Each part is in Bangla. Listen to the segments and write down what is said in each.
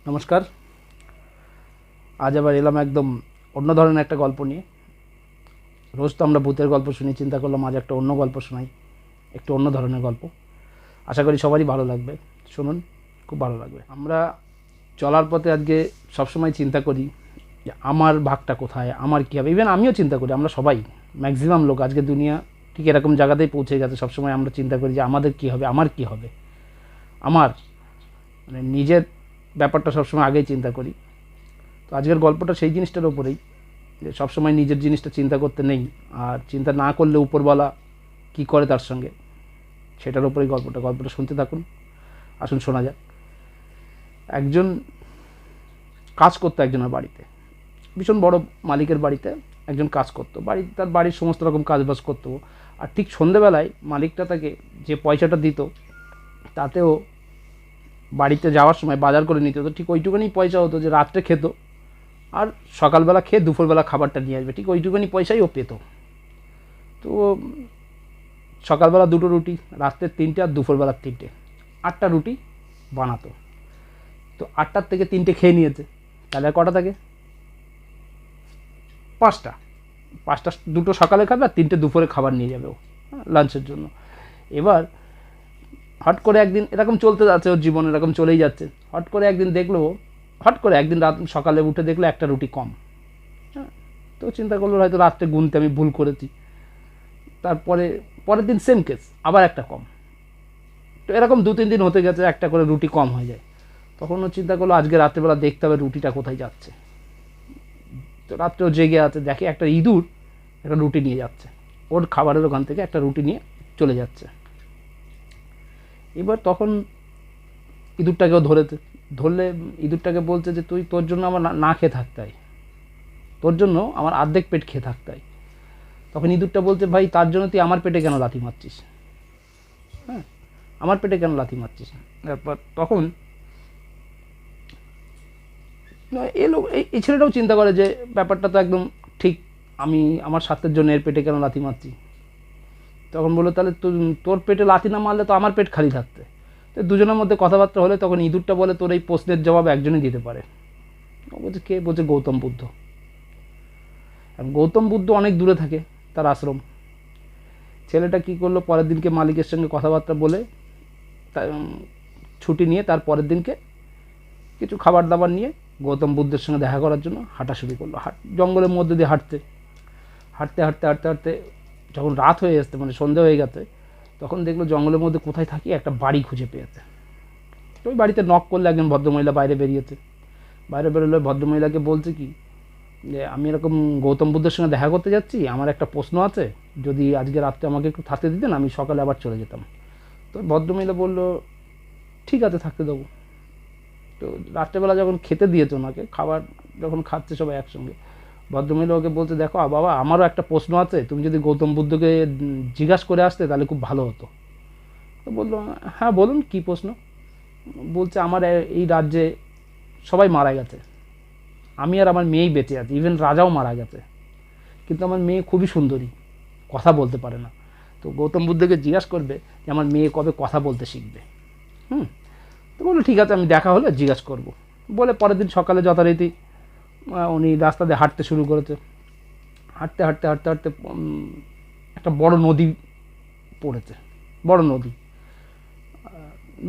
নমস্কার। আজ আবার এলাম একদম অন্য ধরনের একটা গল্প নিয়ে। রোজ তো আমরা ভূতের গল্প শুনি, চিন্তা করলাম আজ একটা অন্য গল্প শোনাই, একটু অন্য ধরনের গল্প। আশা করি সবারই ভালো লাগবে। শুনুন, খুব ভালো লাগবে। আমরা চলার পথে আজকে সবসময় চিন্তা করি যে আমার ভাগটা কোথায়, আমার কী হবে। ইভেন আমিও চিন্তা করি, আমরা সবাই, ম্যাক্সিমাম লোক আজকে দুনিয়া ঠিক এরকম জায়গাতেই পৌঁছে গেছে। সবসময় আমরা চিন্তা করি যে আমাদের কী হবে, আমার কী হবে, আমার মানে নিজের ব্যাপারটা সবসময় আগেই চিন্তা করি। তো আজকের গল্পটা সেই জিনিসটার ওপরেই, যে সবসময় নিজের জিনিসটা চিন্তা করতে নেই, আর চিন্তা না করলে উপরওয়ালা কী করে তার সঙ্গে, সেটার ওপরেই গল্পটা শুনতে থাকুন। আসুন শোনা যাক। একজন কাজ করতো একজনের বাড়িতে, ভীষণ বড় মালিকের বাড়িতে একজন কাজ করতো। তার বাড়ির সমস্ত রকম কাজবাজ করতো। আর ঠিক সন্ধেবেলায় মালিকটা তাকে যে পয়সাটা দিত, তাতেও বাড়িতে যাওয়ার সময় বাজার করে নিতে হতো। ঠিক ওইটুকুনি পয়সা হতো যে রাত্রে খেত, আর সকালবেলা খেয়ে দুপুরবেলা খাবারটা নিয়ে আসবে, ঠিক ওইটুকুনি পয়সাই ও পেত। তো সকালবেলা 2টো রুটি, রাত্রের 3টে, আর দুপুরবেলার 3টে, 8টা রুটি বানাতো। তো 8টার থেকে 3টে খেয়ে নিয়েছে, তাহলে আর কটা থাকে? 5টা। 5টা, 2টো সকালে খাবে আর 3টে দুপুরে খাবার নিয়ে যাবে ও লাঞ্চের জন্য। এবার হট করে একদিন, এরকম চলতে যাচ্ছে ওর জীবন, এরকম চলেই যাচ্ছে। হট করে একদিন রাত সকালে উঠে দেখলো একটা রুটি কম। হ্যাঁ, তো চিন্তা করলো হয়তো রাত্রে গুনতে আমি ভুল করেছি। তারপরে পরের দিন সেম কেস, আবার একটা কম। তো এরকম 2-3 দিন হতে গেছে, একটা করে রুটি কম হয়ে যায়। তখন ও চিন্তা করলো আজকে রাত্রেবেলা দেখতে হবে রুটিটা কোথায় যাচ্ছে। তো রাত্রেও জেগে আছে, দেখে একটা ইঁদুর একটা রুটি নিয়ে যাচ্ছে, ওর খাবারের ওখান থেকে একটা রুটি নিয়ে চলে যাচ্ছে। এবার তখন ইঁদুরটাকেও ধরলে ইঁদুরটাকে বলছে যে তোর জন্য আমার না খেয়ে থাকতে হয়, তোর জন্য আমার অর্ধেক পেট খেয়ে থাকতে হয়। তখন ইঁদুরটা বলছে, ভাই তার জন্য তুই আমার পেটে কেন লাথি মারছিস? হ্যাঁ, আমার পেটে কেন লাথি মারছিস? তারপর তখন এই ছেলেটাও চিন্তা করে যে ব্যাপারটা তো একদম ঠিক, আমি আমার স্বার্থের জন্য এর পেটে কেন লাথি মারছি। তখন বললো, তাহলে তোর পেটে লাথি না মারলে তো আমার পেট খালি থাকতে। তো দুজনের মধ্যে কথাবার্তা হলে তখন ইঁদুরটা বলে, তোর এই প্রশ্নের জবাব একজনই দিতে পারে। ও বলছে, কে? বলছে, গৌতম বুদ্ধ। গৌতম বুদ্ধ অনেক দূরে থাকে, তার আশ্রম। ছেলেটা কী করলো, পরের দিনকে মালিকের সঙ্গে কথাবার্তা বলে ছুটি নিয়ে তার পরের দিনকে কিছু খাবার দাবার নিয়ে গৌতম বুদ্ধের সঙ্গে দেখা করার জন্য হাঁটা শুরু করলো। জঙ্গলের মধ্যে দিয়ে হাঁটতে হাঁটতে হাঁটতে হাঁটতে হাঁটতে যখন রাত হয়ে আসতে, মানে সন্ধে হয়ে গেছে, তখন দেখলো জঙ্গলের মধ্যে কোথায় থাকি একটা বাড়ি খুঁজে পেয়েছে। তো ওই বাড়িতে নক করলে একজন ভদ্রমহিলা বাইরে বেরিয়েছে। বাইরে বেরোলে ভদ্রমহিলাকে বলছে কি, যে আমি এরকম গৌতম বুদ্ধের সঙ্গে দেখা করতে যাচ্ছি, আমার একটা প্রশ্ন আছে, যদি আজকে রাত্রে আমাকে একটু থাকতে দিতেন, আমি সকালে আবার চলে যেতাম। তো ভদ্রমহিলা বলল, ঠিক আছে, থাকতে দেবো। তো রাত্রেবেলা যখন খেতে দিয়েছে ওনাকে, খাবার যখন খাচ্ছে সবাই একসঙ্গে, ভদ্রমহিলা ওকে বলছে, দেখো বাবা, আমারও একটা প্রশ্ন আছে, তুমি যদি গৌতম বুদ্ধকে জিজ্ঞাসা করে আসতে তাহলে খুব ভালো হতো। তো বললো, হ্যাঁ বলুন, কী প্রশ্ন? বলছে, আমার এই রাজ্যে সবাই মারা গেছে, আমি আর আমার মেয়েই বেঁচে আছি, ইভেন রাজাও মারা গেছে, কিন্তু আমার মেয়ে খুবই সুন্দরী, কথা বলতে পারে না। তো গৌতম বুদ্ধকে জিজ্ঞাসা করবে যে আমার মেয়ে কবে কথা বলতে শিখবে। হুম। তো বললো, ঠিক আছে, আমি দেখা হলে জিজ্ঞাসা করবো। বলে পরের দিন সকালে যথারীতি উনি রাস্তা দিয়ে হাঁটতে শুরু করেছে। হাঁটতে হাঁটতে হাঁটতে হাঁটতে একটা বড় নদী পড়েছে, বড় নদী।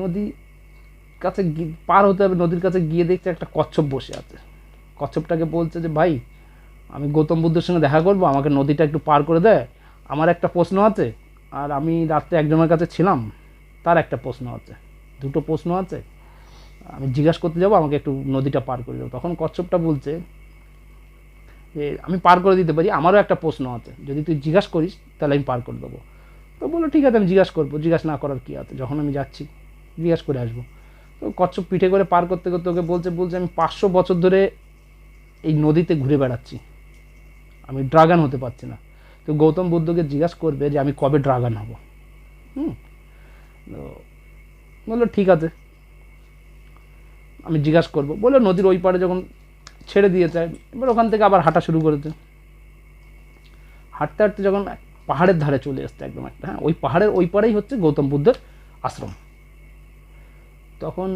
নদী কাছে পার হতে হবে, নদীর কাছে গিয়ে দেখছে একটা কচ্ছপ বসে আছে। কচ্ছপটাকে বলছে যে, ভাই, আমি গৌতম বুদ্ধের সঙ্গে দেখা করব, আমাকে নদীটা একটু পার করে দেয়, আমার একটা প্রশ্ন আছে, আর আমি রাত্রে একজনের কাছে ছিলাম, তার একটা প্রশ্ন আছে, 2টো প্রশ্ন আছে, আমি জিজ্ঞাসা করতে যাবো, আমাকে একটু নদীটা পার করে দেবো। তখন কচ্ছপটা বলছে যে, আমি পার করে দিতে পারি, আমারও একটা প্রশ্ন আছে, যদি তুই জিজ্ঞাসা করিস তাহলে আমি পার করে দেবো। তো বললো, ঠিক আছে, আমি জিজ্ঞাসা করবো, জিজ্ঞাসা না করার কী আছে, যখন আমি যাচ্ছি জিজ্ঞাসা করে আসবো। তো কচ্ছপ পিঠে করে পার করতে করতে ওকে বলছে আমি 500 বছর ধরে এই নদীতে ঘুরে বেড়াচ্ছি, আমি ড্রাগন হতে পারছি না। তো গৌতম বুদ্ধকে জিজ্ঞাসা করবে যে আমি কবে ড্রাগন হব। হুম। তো বললো, ঠিক আছে, আমি জিজ্ঞাসা করবো। বলে নদীর ওই পারে যখন ছেড়ে দিয়েছে, এবার ওখান থেকে আবার হাঁটা শুরু করেছে। হাঁটতে হাঁটতে যখন পাহাড়ের ধারে চলে আসছে, একদম একটা, হ্যাঁ, ওই পাহাড়ের ওই পারেই হচ্ছে গৌতম বুদ্ধের আশ্রম। তখন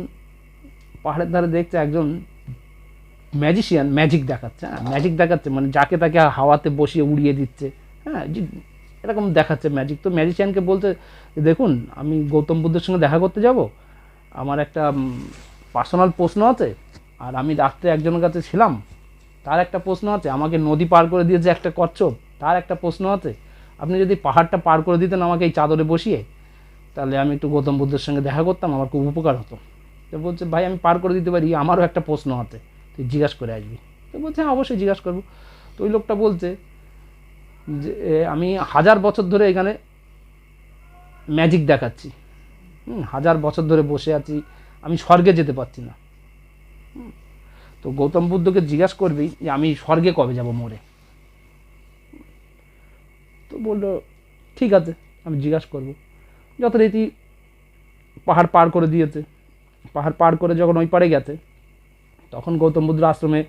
পাহাড়ের ধারে দেখছে একজন ম্যাজিশিয়ান ম্যাজিক দেখাচ্ছে, হ্যাঁ ম্যাজিক দেখাচ্ছে, মানে যাকে তাকে হাওয়াতে বসিয়ে উড়িয়ে দিচ্ছে, হ্যাঁ এরকম দেখাচ্ছে ম্যাজিক। তো ম্যাজিশিয়ানকে বলতে, দেখুন আমি গৌতম বুদ্ধের সঙ্গে দেখা করতে যাব, আমার একটা পার্সোনাল প্রশ্ন আছে, আর আমি রাত্রে একজনের কাছে ছিলাম, তার একটা প্রশ্ন আছে, আমাকে নদী পার করে দিয়েছে একটা কচ্ছপ, তার একটা প্রশ্ন আছে, আপনি যদি পাহাড়টা পার করে দিতেন আমাকে এই চাদরে বসিয়ে, তাহলে আমি একটু গৌতম বুদ্ধের সঙ্গে দেখা করতাম, আমার খুব উপকার হতো। তো বলছে ভাই আমি পার করে দিতে পারি, আমারও একটা প্রশ্ন আছে, তুই জিজ্ঞাসা করে আসবি। তো বলছে হ্যাঁ অবশ্যই জিজ্ঞাসা করবো। তো ওই লোকটা বলছে যে আমি 1000 বছর ধরে এখানে ম্যাজিক দেখাচ্ছি, 1000 বছর ধরে বসে আছি, আমি স্বর্গে যেতে পারছি না। তো গৌতম বুদ্ধকে জিজ্ঞাসা করবি যে আমি স্বর্গে কবে যাব মরে। তো বললো ঠিক আছে আমি জিজ্ঞাসা করবো। যথারীতি পাহাড় পার করে দিয়েছে, পাহাড় পার করে যখন ওই পারে গেছে, তখন গৌতম বুদ্ধের আশ্রমে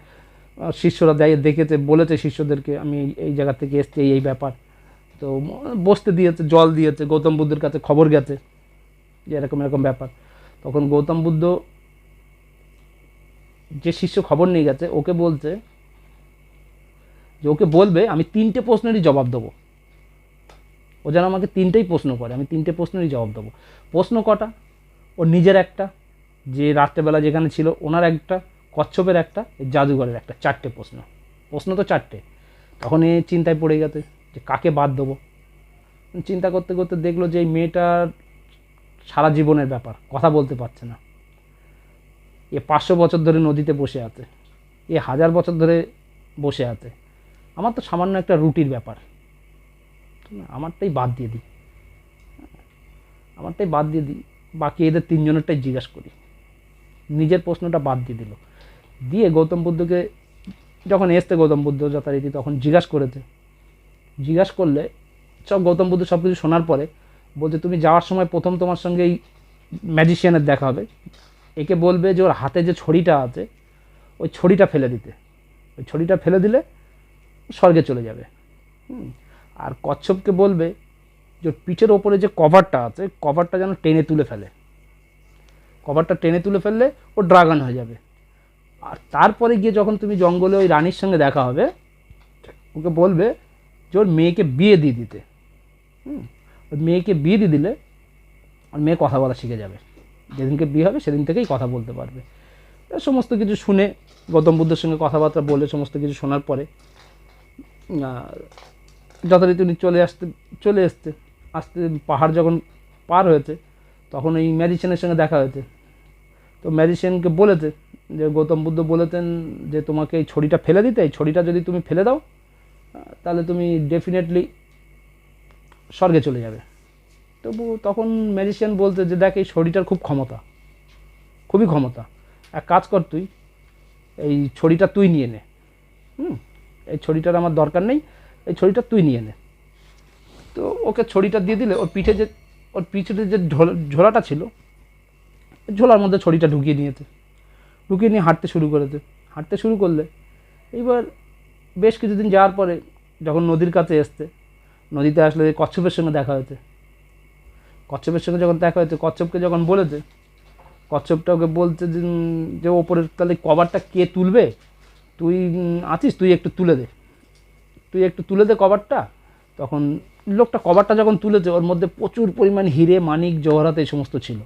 শিষ্যরা দেখেছে, বলেছে শিষ্যদেরকে আমি এই জায়গা থেকে এসছি, এই ব্যাপার। তো বসতে দিয়েছে, জল দিয়েছে, গৌতম বুদ্ধের কাছে খবর গেছে যে এরকম এরকম ব্যাপার। তখন গৌতম বুদ্ধ যে শিষ্য খবর নিয়ে গেছে ওকে বলছে যে ওকে বলবে আমি 3টে প্রশ্নেরই জবাব দেবো, ও যেন আমাকে 3টেই প্রশ্ন করে, আমি 3টে প্রশ্নেরই জবাব দেবো। প্রশ্ন কটা? ওর নিজের একটা, যে রাত্রেবেলা যেখানে ছিল ওনার একটা, কচ্ছপের একটা, জাদুঘরের একটা, 4টে প্রশ্ন। প্রশ্ন তো 4টে। তখন এ চিন্তায় পড়ে গেছে যে কাকে বাদ দেবো। চিন্তা করতে করতে দেখলো যে এই মেয়েটার সারা জীবনের ব্যাপার, কথা বলতে পারছে না, এ 500 বছর ধরে নদীতে বসে আছে, এ 1000 বছর ধরে বসে আছে, আমার তো সামান্য একটা রুটির ব্যাপার, আমারটাই বাদ দিয়ে দিই, আমারটাই বাদ দিয়ে দিই, বাকি এদের 3জনেরটাই জিজ্ঞাসা করি। নিজের প্রশ্নটা বাদ দিয়ে দিল, দিয়ে গৌতম বুদ্ধকে যখন এসছে গৌতম বুদ্ধ যথারীতি তখন জিজ্ঞাসা করেছে। জিজ্ঞাসা করলে সব গৌতম বুদ্ধ সব কিছু শোনার পরে বলছে তুমি যাওয়ার সময় প্রথম তোমার সঙ্গে এই ম্যাজিশিয়ানের দেখা হবে, একে বলবে যে ওর হাতে যে ছড়িটা আছে ওই ছড়িটা ফেলে দিতে, ওই ছড়িটা ফেলে দিলে স্বর্গে চলে যাবে। আর কচ্ছপকে বলবে যে ওর পিঠের ওপরে যে কভারটা আছে কভারটা যেন টেনে তুলে ফেলে, কভারটা টেনে তুলে ফেললে ও ড্রাগন হয়ে যাবে। আর তারপরে গিয়ে যখন তুমি জঙ্গলে ওই রানীর সঙ্গে দেখা হবে ওকে বলবে যে ওর মেয়েকে বিয়ে দিয়ে দিতে, ওর মেয়েকে বিয়ে দিয়ে দিলে আর মেয়ে কথা বলা শিখে যাবে, যেদিনকে বিয়ে হবে সেদিন থেকেই কথা বলতে পারবে। সমস্ত কিছু শুনে গৌতম বুদ্ধের সঙ্গে কথাবার্তা বলে সমস্ত কিছু শোনার পরে যথারীতি উনি চলে এসছে। আসতে পাহাড় যখন পার হয়েছে তখন এই ম্যাজিশিয়ানের সঙ্গে দেখা হয়েছে। তো ম্যাজিশিয়ানকে বলেছে যে গৌতম বুদ্ধ বলেছেন যে তোমাকে এই ছড়িটা ফেলে দিতে, এই ছড়িটা যদি তুমি ফেলে দাও তাহলে তুমি ডেফিনেটলি স্বর্গে চলে যাবে। তবু তখন ম্যাজিশিয়ান বলতে যে দেখ এই ছড়িটার খুব ক্ষমতা, খুবই ক্ষমতা, এক কাজ কর তুই এই ছড়িটা তুই নিয়ে নে, এই ছড়িটার আমার দরকার নেই, এই ছড়িটা তুই নিয়ে নে। তো ওকে ছড়িটা দিয়ে দিলে ওর পিঠে যে ঝোলাটা ছিল ঝোলার মধ্যে ছড়িটা ঢুকিয়ে নিয়ে হাঁটতে শুরু করলে এইবার বেশ কিছুদিন যাওয়ার পরে যখন নদীর কাছে এসছে, নদীতে আসলে কচ্ছপের সঙ্গে দেখা হয়েছে। কচ্ছপের সঙ্গে যখন দেখা হয়েছে কচ্ছপকে যখন বলেছে, কচ্ছপটা ওকে বলছে যে ওপরের তাহলে কভারটা কে তুলবে, তুই আছিস, তুই একটু তুলে দে কভারটা। তখন লোকটা কভারটা যখন তুলেছে ওর মধ্যে প্রচুর পরিমাণ হিরে মানিক জহরাত এই সমস্ত ছিল।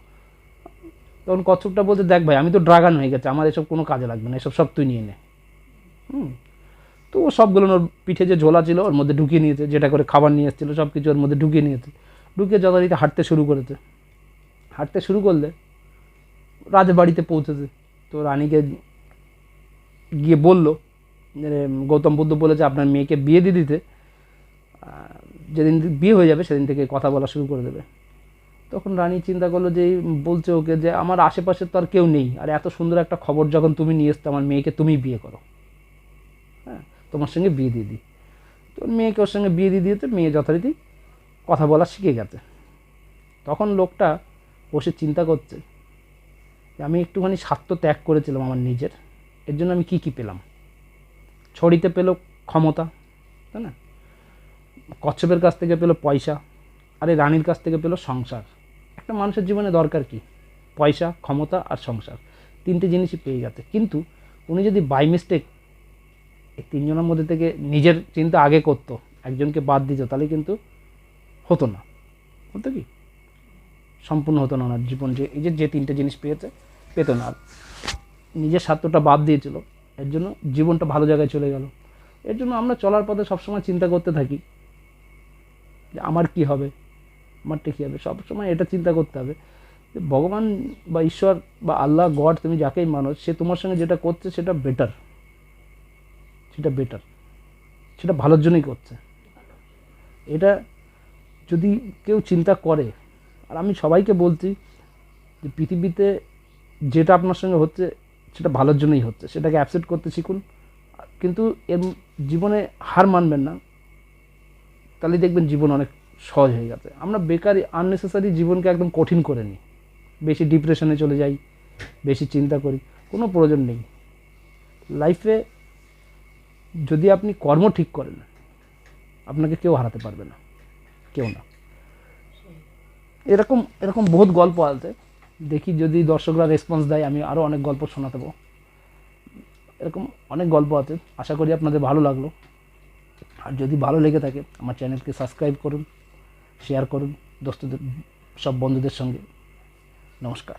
তখন কচ্ছপটা বলতে দেখ ভাই আমি তো ড্রাগন হয়ে গেছে, আমার এসব কোনো কাজে লাগবে না, এসব সব তুই নিয়ে নে। তো ও সবগুলো ওর পিঠে যে ঝোলা ছিল ওর মধ্যে ঢুকিয়ে নিয়েছে, যেটা করে খাবার নিয়ে এসেছিলো সব কিছু ওর মধ্যে ঢুকিয়ে নিয়েছে। ঢুকিয়ে যথারীতি হাঁটতে শুরু করলে রাজবাড়িতে পৌঁছেছে। তো রানীকে গিয়ে বলল যে গৌতম বুদ্ধ বলেছে আপনার মেয়েকে বিয়ে দিয়ে দিতে, যেদিন বিয়ে হয়ে যাবে সেদিন থেকে কথা বলা শুরু করে দেবে। তখন রানী চিন্তা করলো যে বলছে ওকে যে আমার আশেপাশে তো আর কেউ নেই, আর এত সুন্দর একটা খবর যখন তুমি নিয়ে এসছো আমার মেয়েকে তুমি বিয়ে করো, হ্যাঁ তোমার সঙ্গে বিয়ে দিয়ে দিই। তো মেয়েকে ওর সঙ্গে বিয়ে দিয়ে দিয়েছে, মেয়ে যথারীতি কথা বলা শিখে গেছে। তখন লোকটা বসে চিন্তা করছে যে আমি একটুখানি স্বার্থ ত্যাগ করেছিলাম আমার নিজের, এর জন্য আমি কী পেলাম। ছড়িতে পেল ক্ষমতা, তাই না, কচ্ছপের কাছ থেকে পেল পয়সা, আর এই রানীর কাছ থেকে পেল সংসার। একটা মানুষের জীবনে দরকার কি? পয়সা, ক্ষমতা আর সংসার, তিনটে জিনিসই পেয়ে গেছে। কিন্তু উনি যদি বাই মিস্টেক এই তিনজনের মধ্যে থেকে নিজের চিন্তা আগে করতো, একজনকে বাদ দিত, তাহলে কিন্তু হতো না। হতো কি? সম্পূর্ণ হতো না ওনার জীবন। যে এই যে তিনটে জিনিস পেত না। আর নিজের স্বার্থটা বাদ দিয়েছিল, এর জন্য জীবনটা ভালো জায়গায় চলে গেল। এর জন্য আমরা চলার পথে সবসময় চিন্তা করতে থাকি যে আমার কি হবে, আমারটা কী হবে। সবসময় এটা চিন্তা করতে হবে যে ভগবান বা ঈশ্বর বা আল্লাহ, গড, তুমি যাকেই মানো, সে তোমার সঙ্গে যেটা করছে সেটা বেটার, সেটা ভালোর জন্যই করছে। এটা যদি কেউ চিন্তা করে, আর আমি সবাইকে বলছি যে পৃথিবীতে যেটা আপনার সঙ্গে হচ্ছে সেটা ভালোর জন্যই হচ্ছে, সেটাকে অ্যাকসেপ্ট করতে শিখুন। কিন্তু এর জীবনে হার মানবেন না, তাহলে দেখবেন জীবন অনেক সহজ হয়ে গেছে। আমরা বেকারি আননেসেসারি জীবনকে একদম কঠিন করে নিই, বেশি ডিপ্রেশনে চলে যাই, বেশি চিন্তা করি, কোনো প্রয়োজন নেই। লাইফে যদি আপনি কর্ম ঠিক করেন, আপনাকে কেউ হারাতে পারবে না, কেউ না। এরকম বহুত গল্প আছে, দেখি যদি দর্শকরা রেসপন্স দেয় আমি আরও অনেক গল্প শোনাতে পারবো। এরকম অনেক গল্প আছে, আশা করি আপনাদের ভালো লাগলো। আর যদি ভালো লেগে থাকে আমার চ্যানেলকে সাবস্ক্রাইব করুন, শেয়ার করুন দোস্তদের, সব বন্ধুদের সঙ্গে। নমস্কার।